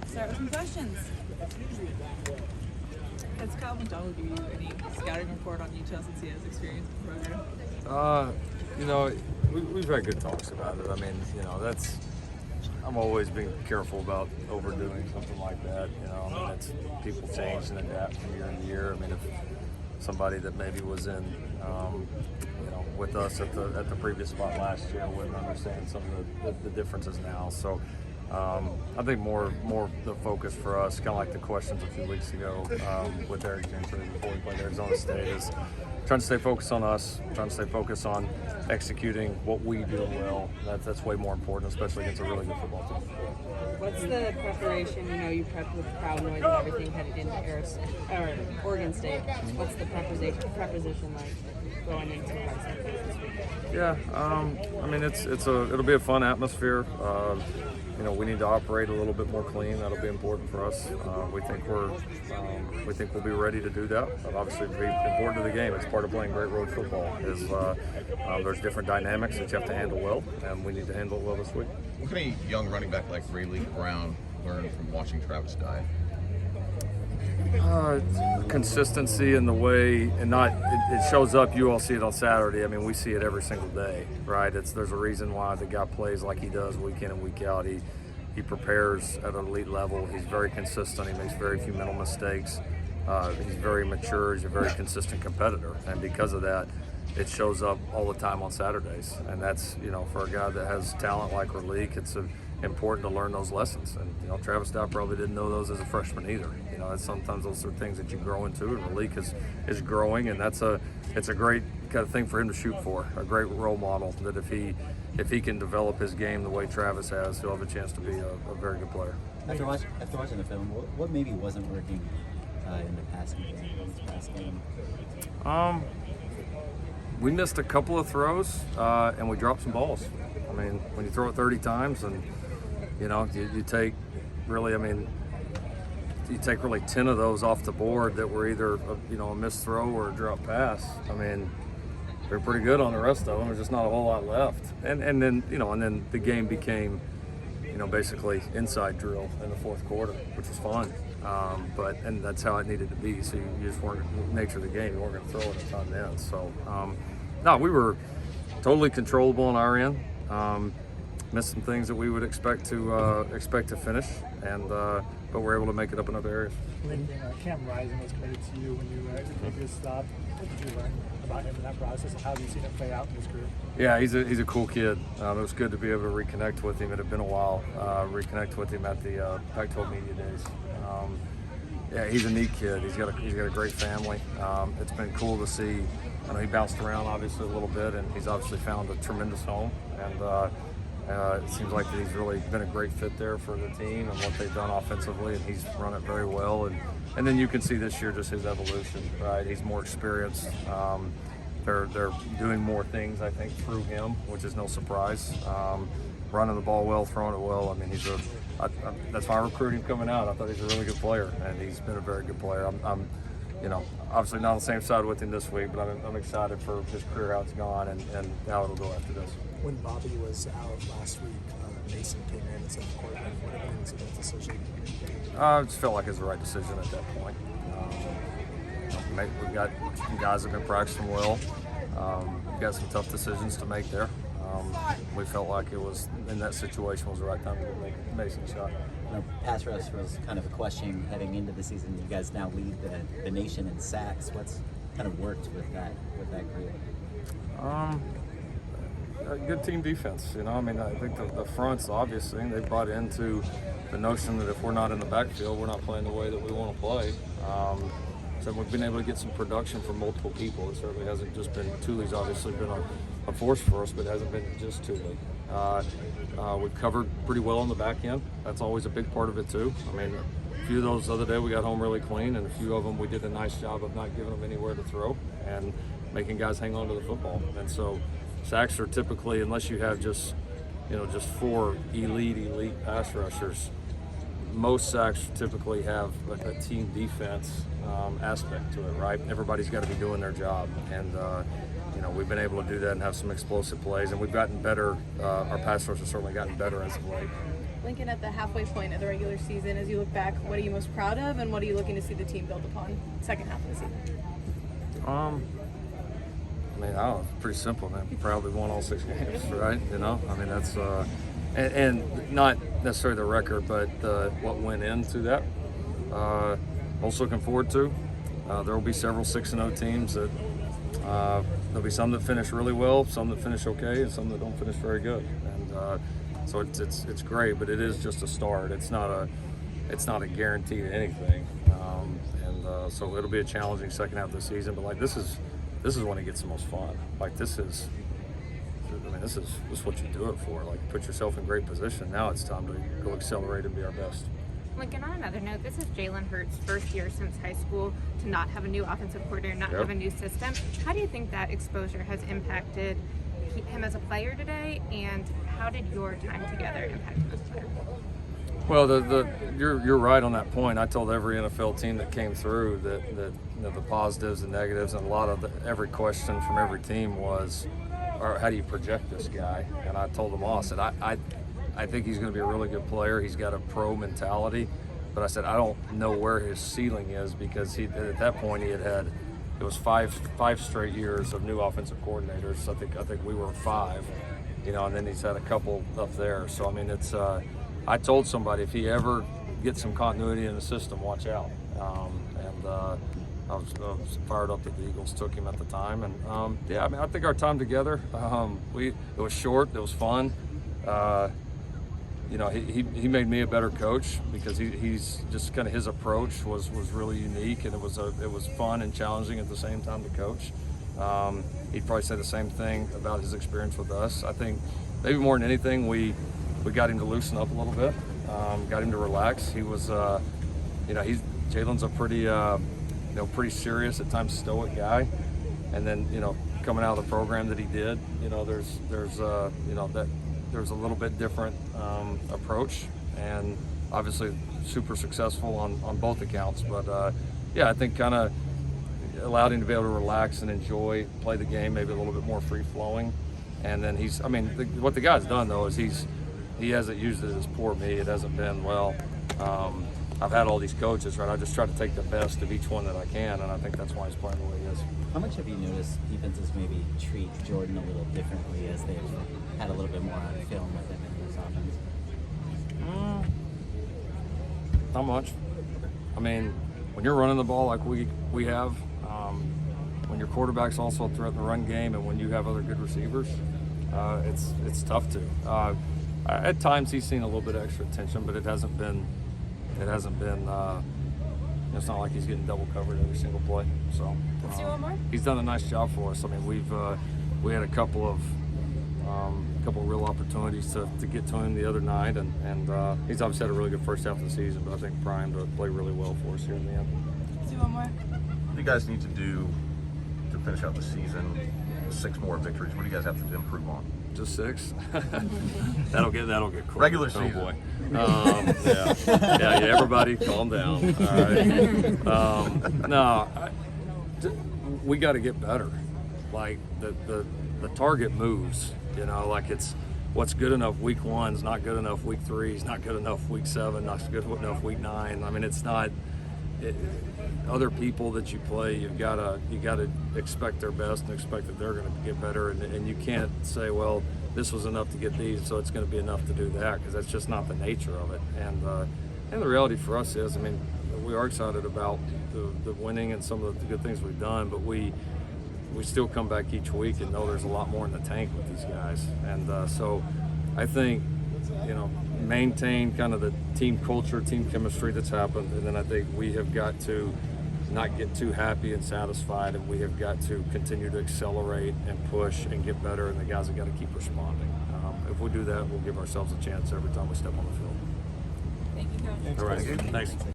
start with some questions. Has Kyle McDonald given you any scouting report on Utah since he has experience with the program? We've had good talks about it. I mean, I'm always being careful about overdoing something like that. It's people change and adapt from year to year. I mean, if somebody that maybe was in, with us at the previous spot last year wouldn't understand some of the differences now. So I think more the focus for us, kind of like the questions a few weeks ago with Eric Gentry before we played Arizona State, is trying to stay focused on us, trying to stay focused on executing what we do well. That's way more important, especially against a really good football team. What's the preparation? You prepped with crowd noise and everything headed into Oregon State. What's the preposition like going into this week? Yeah, it'll be a fun atmosphere. We need to operate a little bit more clean. That'll be important for us. We think we'll be ready to do that. But obviously, it'll be important to the game. It's part of playing great road football. There's different dynamics that you have to handle well, and we need to handle it well this week. What can a young running back like Rayleigh Brown learn from watching Travis Dye? Consistency in the way, and it shows up. You all see it on Saturday. I mean, we see it every single day, right? There's a reason why the guy plays like he does week in and week out. He prepares at an elite level. He's very consistent. He makes very few mental mistakes. He's very mature. He's a very consistent competitor, and because of that, it shows up all the time on Saturdays. And that's, for a guy that has talent like Rayleigh, it's important to learn those lessons. And Travis Dye probably didn't know those as a freshman either. Sometimes those are things that you grow into, and Rayleigh is growing, and it's a great kind of thing for him to shoot for. A great role model that if he can develop his game the way Travis has, he'll have a chance to be a very good player. After watching the film, what maybe wasn't working in the passing game? We missed a couple of throws, and we dropped some balls. I mean, when you throw it 30 times, and you take really, you take really 10 of those off the board that were either a missed throw or a drop pass. I mean, they're pretty good on the rest of them. There's just not a whole lot left. And then the game became basically inside drill in the fourth quarter, which was fun. And that's how it needed to be. So you just weren't, nature of the game, you weren't going to throw it a ton then. So no, we were totally controllable on our end. Missed some things that we would expect to finish, but we're able to make it up in other areas. When Cam Rising was committed to you, when you made your stop, what did you learn about him in that process, and how have you seen it play out in his career? Yeah, he's a cool kid. It was good to be able to reconnect with him. It had been a while. Reconnect with him at the Pac-12 Media Days. Yeah, he's a neat kid. He's got a great family. It's been cool to see. He bounced around obviously a little bit, and he's obviously found a tremendous home. And it seems like he's really been a great fit there for the team and what they've done offensively, and he's run it very well. And then you can see this year just his evolution, right? He's more experienced. They're doing more things, I think, through him, which is no surprise. Running the ball well, throwing it well. I mean, that's why I recruited him coming out. I thought he's a really good player, and he's been a very good player. I'm obviously not on the same side with him this week, but I'm excited for his career, how it's gone, and how it'll go after this. When Bobby was out last week, Mason came in and said, "What was the decision?" I just felt like it was the right decision at that point. We've got some guys that have been practicing well. We've got some tough decisions to make there. We felt like it was, in that situation, was the right time to make Mason a shot. Pass rush was kind of a question heading into the season. You guys now lead the nation in sacks. What's kind of worked with that group? Good team defense. I think the fronts, obviously, they brought into the notion that if we're not in the backfield, we're not playing the way that we want to play. So we've been able to get some production from multiple people. It certainly hasn't just been Thule's obviously been a force for us, but it hasn't been just Thule. We've covered pretty well on the back end. That's always a big part of it too. A few of those the other day we got home really clean, and a few of them we did a nice job of not giving them anywhere to throw and making guys hang on to the football. And so sacks are typically, unless you have just four elite pass rushers, most sacks typically have a team defense aspect to it, right? Everybody's got to be doing their job, and we've been able to do that and have some explosive plays, and we've gotten better. Our pass rush has certainly gotten better as of late. Lincoln, at the halfway point of the regular season, as you look back, what are you most proud of, and what are you looking to see the team build upon second half of the season? I mean, I don't know, it's pretty simple, man. Probably won all 6 games, right? You know, I mean, that's and not necessarily the record, but what went into that. Also looking forward to. There will be several 6-0 teams that there'll be some that finish really well, some that finish okay, and some that don't finish very good. And so it's great, but it is just a start. It's not a guarantee to anything. So it'll be a challenging second half of the season. But like this is when it gets the most fun. Like this is what you do it for. Like put yourself in great position. Now it's time to go accelerate and be our best. Lincoln, on another note, this is Jalen Hurts' first year since high school to not have a new offensive coordinator, not have a new system. How do you think that exposure has impacted him as a player today, and how did your time together impact him as a player? Well, you're right on that point. I told every NFL team that came through that you know, the positives and negatives, and a lot of every question from every team was, how do you project this guy? And I told them all, I said, I think he's going to be a really good player. He's got a pro mentality, but I said I don't know where his ceiling is because at that point it was five straight years of new offensive coordinators. I think we were 5, you know, and then he's had a couple up there. So I mean, it's I told somebody if he ever gets some continuity in the system, watch out. I was fired up that the Eagles took him at the time, and yeah, I mean, I think our time together, it was short, it was fun. You know, he made me a better coach because he's just kind of his approach was really unique, and it was fun and challenging at the same time to coach. He'd probably say the same thing about his experience with us. I think maybe more than anything, we got him to loosen up a little bit, got him to relax. He was, you know, Jalen's a pretty, you know, pretty serious, at times stoic guy, and then, you know, coming out of the program that he did, you know, there's you know, that there's a little bit different approach, and obviously super successful on both accounts. But yeah, I think kind of allowed him to be able to relax and enjoy, play the game maybe a little bit more free flowing. And then what the guy's done though is he hasn't used it as poor me. It hasn't been, well, I've had all these coaches, right? I just try to take the best of each one that I can, and I think that's why he's playing the way he is. How much have you noticed defenses maybe treat Jordan a little differently as they've had a little bit more on film with him in his offense? Not much. I mean, when you're running the ball like we have, when your quarterback's also a threat in the run game, and when you have other good receivers, it's tough to. At times he's seen a little bit of extra attention, but it hasn't been. It's not like he's getting double covered every single play. So Let's do one more. he's done a nice job for us. I mean, we had a couple of real opportunities to get to him the other night, and he's obviously had a really good first half of the season, but I think primed to play really well for us here in the end. Let's do one more. What do you guys need to do to finish out the season with 6 more victories? What do you guys have to improve on? Just 6. that'll get quick. Regular Oh season. boy. Yeah. Everybody, calm down. All right. We got to get better. Like the target moves. You know, like it's what's good enough week 1 is not good enough week 3. Is not good enough week 7. Not good enough week 9. I mean, it's not. Other people that you play, you gotta expect their best and expect that they're going to get better, and you can't say, well, this was enough to get these, so it's going to be enough to do that, because that's just not the nature of it. And the reality for us is, I mean, we are excited about the winning and some of the good things we've done, but we still come back each week and know there's a lot more in the tank with these guys. And so I think, you know, maintain kind of the team culture, team chemistry that's happened, and then I think we have got to not get too happy and satisfied, and we have got to continue to accelerate and push and get better, and the guys have got to keep responding. If we do that, we'll give ourselves a chance every time we step on the field. Thank you, Coach. All right, thanks.